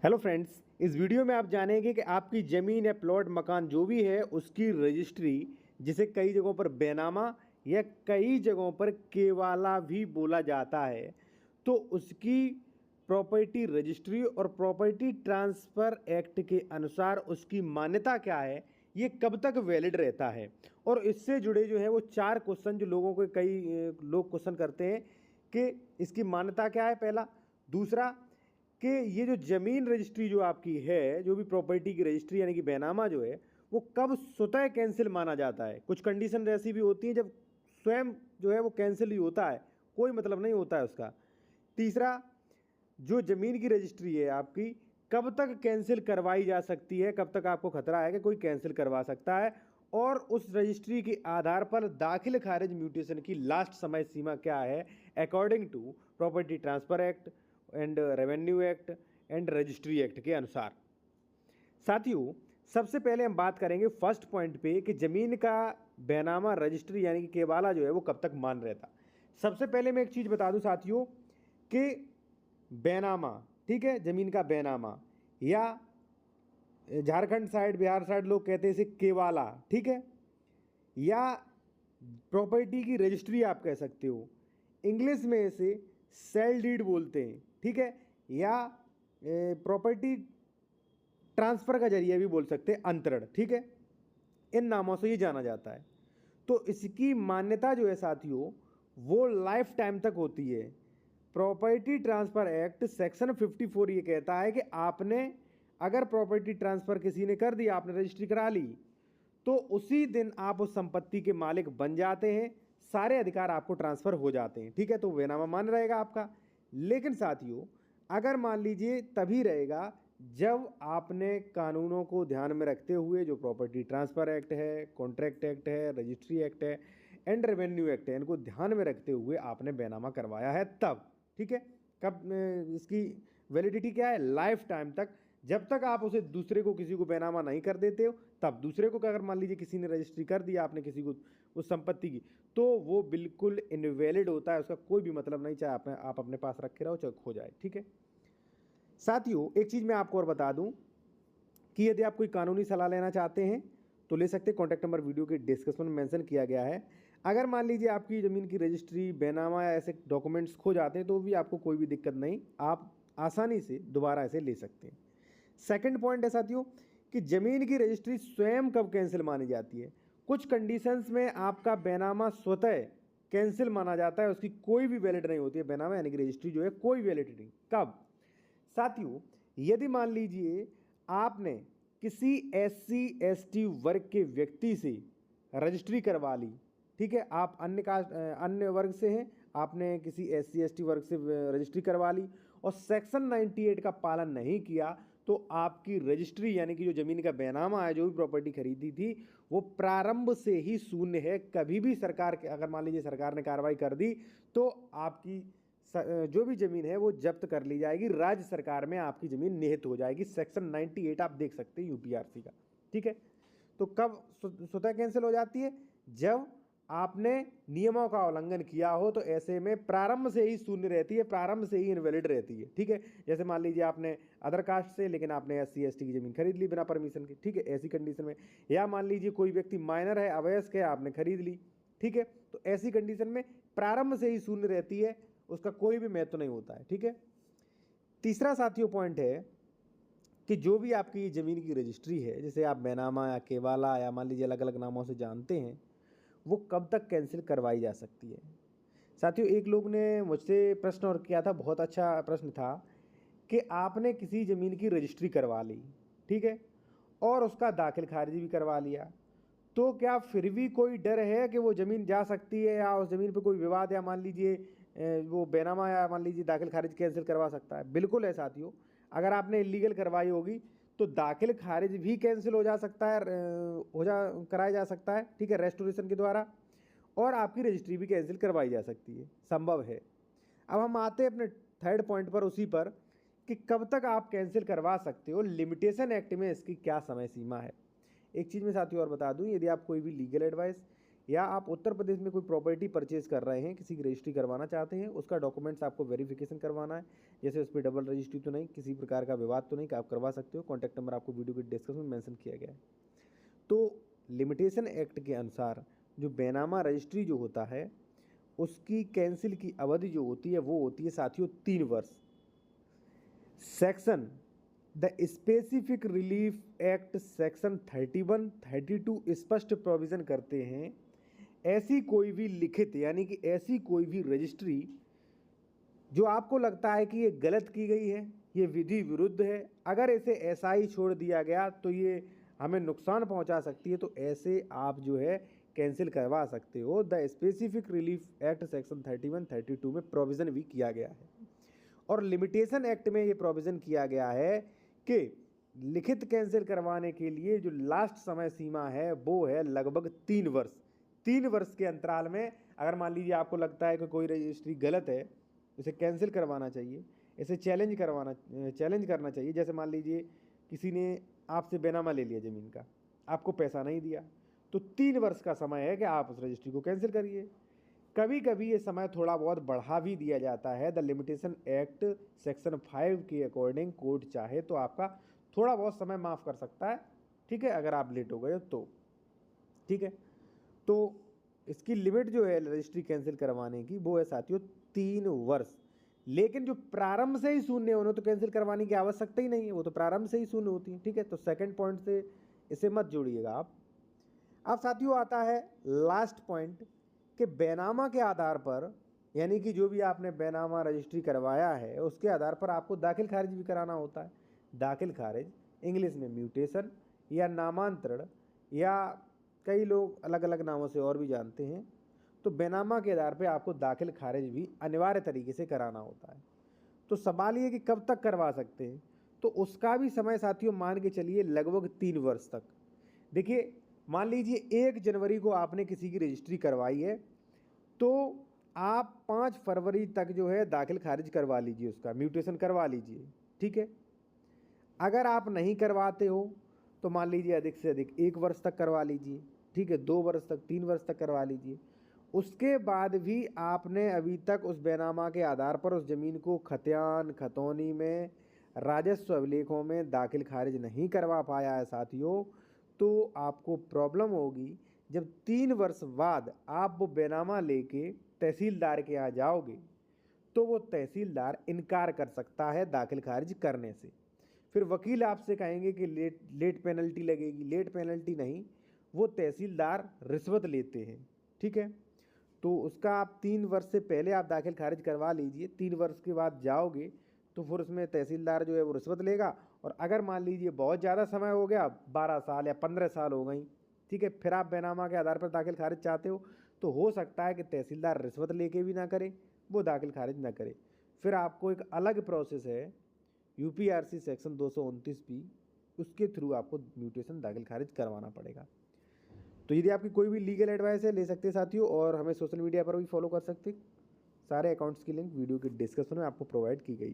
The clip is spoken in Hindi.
हेलो फ्रेंड्स, इस वीडियो में आप जानेंगे कि आपकी ज़मीन या प्लॉट मकान जो भी है उसकी रजिस्ट्री, जिसे कई जगहों पर बेनामा या कई जगहों पर केवाला भी बोला जाता है, तो उसकी प्रॉपर्टी रजिस्ट्री और प्रॉपर्टी ट्रांसफ़र एक्ट के अनुसार उसकी मान्यता क्या है, ये कब तक वैलिड रहता है। और इससे जुड़े जो है वो 4 क्वेश्चन जो लोगों को कई लोग क्वेश्चन करते हैं कि इसकी मान्यता क्या है पहला। दूसरा कि ये जो ज़मीन रजिस्ट्री जो आपकी है, जो भी प्रॉपर्टी की रजिस्ट्री यानी कि बैनामा जो है, वो कब स्वतः कैंसिल माना जाता है। कुछ कंडीशन ऐसी भी होती हैं जब स्वयं जो है वो कैंसिल ही होता है, कोई मतलब नहीं होता है उसका। तीसरा, जो ज़मीन की रजिस्ट्री है आपकी, कब तक कैंसिल करवाई जा सकती है, कब तक आपको खतरा है कि कोई कैंसिल करवा सकता है, और उस रजिस्ट्री के आधार पर दाखिल खारिज म्यूटेशन की लास्ट समय सीमा क्या है according to property transfer act and revenue act and registry act के अनुसार। साथियों, सबसे पहले हम बात करेंगे फर्स्ट पॉइंट पे कि ज़मीन का बैनामा रजिस्ट्री यानी कि केवाला जो है वो कब तक मान रहता। सबसे पहले मैं एक चीज़ बता दूं साथियों कि बैनामा, ठीक है, ज़मीन का बैनामा, या झारखंड साइड बिहार साइड लोग कहते हैं इसे केवाला, ठीक है, या प्रॉपर्टी की रजिस्ट्री आप कह सकते हो। इंग्लिश में इसे सेल डीड बोलते हैं, ठीक है, या प्रॉपर्टी ट्रांसफ़र का जरिए भी बोल सकते हैं, अंतरण, ठीक है। इन नामों से ये जाना जाता है। तो इसकी मान्यता जो है साथियों वो लाइफ टाइम तक होती है। प्रॉपर्टी ट्रांसफ़र एक्ट सेक्शन 54 ये कहता है कि आपने अगर प्रॉपर्टी ट्रांसफ़र किसी ने कर दिया, आपने रजिस्ट्री करा ली, तो उसी दिन आप उस संपत्ति के मालिक बन जाते हैं, सारे अधिकार आपको ट्रांसफ़र हो जाते हैं, ठीक है। तो बेनामा मान रहेगा आपका। लेकिन साथियों, अगर मान लीजिए तभी रहेगा जब आपने कानूनों को ध्यान में रखते हुए, जो प्रॉपर्टी ट्रांसफ़र एक्ट है, कॉन्ट्रैक्ट एक्ट है, रजिस्ट्री एक्ट है एंड रेवेन्यू एक्ट है, इनको ध्यान में रखते हुए आपने बेनामा करवाया है तब, ठीक है। कब इसकी वैलिडिटी क्या है? लाइफ टाइम तक। जब तक आप उसे दूसरे को किसी को बेनामा नहीं कर देते हो, तब दूसरे को अगर मान लीजिए किसी ने रजिस्ट्री कर दिया आपने किसी को उस संपत्ति की, तो वो बिल्कुल इनवैलिड होता है, उसका कोई भी मतलब नहीं, चाहे आप अपने पास रखे रहो चाहे खो जाए, ठीक है। साथियों, एक चीज़ मैं आपको और बता दूं कि यदि आप कोई कानूनी सलाह लेना चाहते हैं तो ले सकते हैं। कॉन्टैक्ट नंबर वीडियो के डिस्क्रिप्शन में मेंशन किया गया है। अगर मान लीजिए आपकी ज़मीन की रजिस्ट्री, बैनामा या ऐसे डॉक्यूमेंट्स खो जाते हैं तो भी आपको कोई भी दिक्कत नहीं, आप आसानी से दोबारा ऐसे ले सकते हैं। सेकंड पॉइंट है साथियों कि ज़मीन की रजिस्ट्री स्वयं कब कैंसिल मानी जाती है। कुछ कंडीशंस में आपका बैनामा स्वतः कैंसिल माना जाता है, उसकी कोई भी वैलिड नहीं होती है। बैनामा यानी कि रजिस्ट्री जो है कोई वैलिडिटी नहीं। कब? साथियों, यदि मान लीजिए आपने किसी SC ST वर्ग के व्यक्ति से रजिस्ट्री करवा ली, ठीक है, आप अन्य वर्ग से हैं, आपने किसी SC ST वर्ग से रजिस्ट्री करवा ली और सेक्शन 98 का पालन नहीं किया, तो आपकी रजिस्ट्री यानी कि जो ज़मीन का बैनामा है, जो भी प्रॉपर्टी खरीदी थी, वो प्रारंभ से ही शून्य है। कभी भी सरकार के, अगर मान लीजिए सरकार ने कार्रवाई कर दी, तो आपकी जो भी ज़मीन है वो जब्त कर ली जाएगी, राज्य सरकार में आपकी ज़मीन निहित हो जाएगी। सेक्शन 98 आप देख सकते हैं UPRC का, ठीक है। तो कब स्वतः कैंसिल हो जाती है? जब आपने नियमों का उल्लंघन किया हो, तो ऐसे में प्रारंभ से ही शून्य रहती है, प्रारंभ से ही इनवैलिड रहती है, ठीक है। जैसे मान लीजिए आपने अदर कास्ट से, लेकिन आपने SC ST की ज़मीन खरीद ली बिना परमिशन के, ठीक है, ऐसी कंडीशन में। या मान लीजिए कोई व्यक्ति माइनर है, अवयस्क है, आपने खरीद ली, ठीक है, तो ऐसी कंडीशन में प्रारंभ से ही शून्य रहती है, उसका कोई भी महत्व नहीं होता है, ठीक है। तीसरा साथियों पॉइंट है कि जो भी आपकी ज़मीन की रजिस्ट्री है, जैसे आप बैनामा या केवाला या मान लीजिए अलग अलग नामों से जानते हैं, वो कब तक कैंसिल करवाई जा सकती है। साथियों, एक लोग ने मुझसे प्रश्न और किया था, बहुत अच्छा प्रश्न था, कि आपने किसी ज़मीन की रजिस्ट्री करवा ली, ठीक है, और उसका दाखिल खारिज भी करवा लिया, तो क्या फिर भी कोई डर है कि वो ज़मीन जा सकती है, या उस ज़मीन पे कोई विवाद, या मान लीजिए वो बैनामा या मान लीजिए दाखिल खारिज कैंसिल करवा सकता है? बिल्कुल है साथियों। अगर आपने इलीगल करवाई होगी तो दाखिल खारिज भी कैंसिल हो जा सकता है, कराया जा सकता है, ठीक है, रेस्टोरेशन के द्वारा, और आपकी रजिस्ट्री भी कैंसिल करवाई जा सकती है, संभव है। अब हम आते हैं अपने थर्ड पॉइंट पर, उसी पर, कि कब तक आप कैंसिल करवा सकते हो। लिमिटेशन एक्ट में इसकी क्या समय सीमा है। एक चीज़ मैं साथियों और बता दूं, यदि आप कोई भी लीगल एडवाइस या आप उत्तर प्रदेश में कोई प्रॉपर्टी परचेज कर रहे हैं, किसी की रजिस्ट्री करवाना चाहते हैं, उसका डॉक्यूमेंट्स आपको वेरिफिकेशन करवाना है, जैसे उस पर डबल रजिस्ट्री तो नहीं, किसी प्रकार का विवाद तो नहीं, कि आप करवा सकते हो। कॉन्टैक्ट नंबर आपको वीडियो के डिस्क्रिप्शन में मेंशन किया गया है। तो लिमिटेशन एक्ट के अनुसार जो बेनामा रजिस्ट्री जो होता है उसकी कैंसिल की अवधि जो होती है वो होती है साथियों 3 वर्ष। Section the specific relief act section 31, 32 स्पष्ट प्रोविज़न करते हैं, ऐसी कोई भी लिखित यानी कि ऐसी कोई भी रजिस्ट्री जो आपको लगता है कि ये गलत की गई है, ये विधि विरुद्ध है, अगर इसे ऐसा ही छोड़ दिया गया तो ये हमें नुकसान पहुंचा सकती है, तो ऐसे आप जो है कैंसिल करवा सकते हो। The specific relief act section 31, 32 में प्रोविज़न भी किया गया है। और लिमिटेशन एक्ट में ये प्रोविज़न किया गया है कि लिखित कैंसिल करवाने के लिए जो लास्ट समय सीमा है वो है लगभग 3 वर्ष। 3 वर्ष के अंतराल में अगर मान लीजिए आपको लगता है कि कोई रजिस्ट्री गलत है, इसे कैंसिल करवाना चाहिए, इसे चैलेंज करना चाहिए। जैसे मान लीजिए किसी ने आपसे बेनामा ले लिया ज़मीन का, आपको पैसा नहीं दिया, तो 3 वर्ष का समय है कि आप उस रजिस्ट्री को कैंसिल करिए। कभी कभी ये समय थोड़ा बहुत बढ़ा भी दिया जाता है। द लिमिटेशन एक्ट सेक्शन 5 के अकॉर्डिंग कोर्ट चाहे तो आपका थोड़ा बहुत समय माफ़ कर सकता है, ठीक है, अगर आप लेट हो गए तो, ठीक है। तो इसकी लिमिट जो है रजिस्ट्री कैंसिल करवाने की वो है साथियों 3 वर्ष। लेकिन जो प्रारंभ से ही शून्य है उन्हें तो कैंसिल करवाने की आवश्यकता ही नहीं है, वो तो प्रारंभ से ही शून्य होती है, ठीक है। तो सेकंड पॉइंट से इसे मत जोड़िएगा आप। अब साथियों आता है लास्ट पॉइंट कि बेनामा के आधार पर, यानी कि जो भी आपने बेनामा रजिस्ट्री करवाया है उसके आधार पर आपको दाखिल खारिज भी कराना होता है। दाखिल खारिज इंग्लिश में म्यूटेशन या नामांतरण, या कई लोग अलग अलग नामों से और भी जानते हैं। तो बेनामा के आधार पर आपको दाखिल खारिज भी अनिवार्य तरीके से कराना होता है। तो सवाल ये कि कब तक करवा सकते हैं, तो उसका भी समय साथियों मान के चलिए लगभग 3 वर्ष तक। देखिए मान लीजिए 1 जनवरी को आपने किसी की रजिस्ट्री करवाई है, तो आप 5 फरवरी तक जो है दाखिल खारिज करवा लीजिए, उसका म्यूटेशन करवा लीजिए, ठीक है। अगर आप नहीं करवाते हो तो मान लीजिए अधिक से अधिक 1 वर्ष तक करवा लीजिए, ठीक है, 2 वर्ष तक, 3 वर्ष तक करवा लीजिए। उसके बाद भी आपने अभी तक उस बेनामा के आधार पर उस ज़मीन को खतियान खतौनी में राजस्व अभिलेखों में दाखिल खारिज नहीं करवा पाया है साथियों, तो आपको प्रॉब्लम होगी। जब 3 वर्ष बाद आप वो बेनामा लेके तहसीलदार के यहाँ जाओगे तो वो तहसीलदार इनकार कर सकता है दाखिल खारिज करने से। फिर वकील आपसे कहेंगे कि लेट पेनल्टी लगेगी। लेट पेनल्टी नहीं, वो तहसीलदार रिश्वत लेते हैं, ठीक है। तो उसका आप 3 वर्ष से पहले आप दाखिल खारिज करवा लीजिए। 3 वर्ष के बाद जाओगे तो फिर उसमें तहसीलदार जो है वो रिश्वत लेगा। और अगर मान लीजिए बहुत ज़्यादा समय हो गया, 12 साल या 15 साल हो गई, ठीक है, फिर आप बेनामा के आधार पर दाखिल खारिज चाहते हो, तो हो सकता है कि तहसीलदार रिश्वत लेके भी ना करे, वो दाखिल खारिज ना करे। फिर आपको एक अलग प्रोसेस है यूपीआरसी सेक्शन 229B, उसके थ्रू आपको म्यूटेशन दाखिल खारिज करवाना पड़ेगा। तो यदि आपकी कोई भी लीगल एडवाइस है ले सकते हैं साथियों, और हमें सोशल मीडिया पर भी फॉलो कर सकते हैं। सारे अकाउंट्स की लिंक वीडियो के डिस्क्रिप्शन में आपको प्रोवाइड की गई है।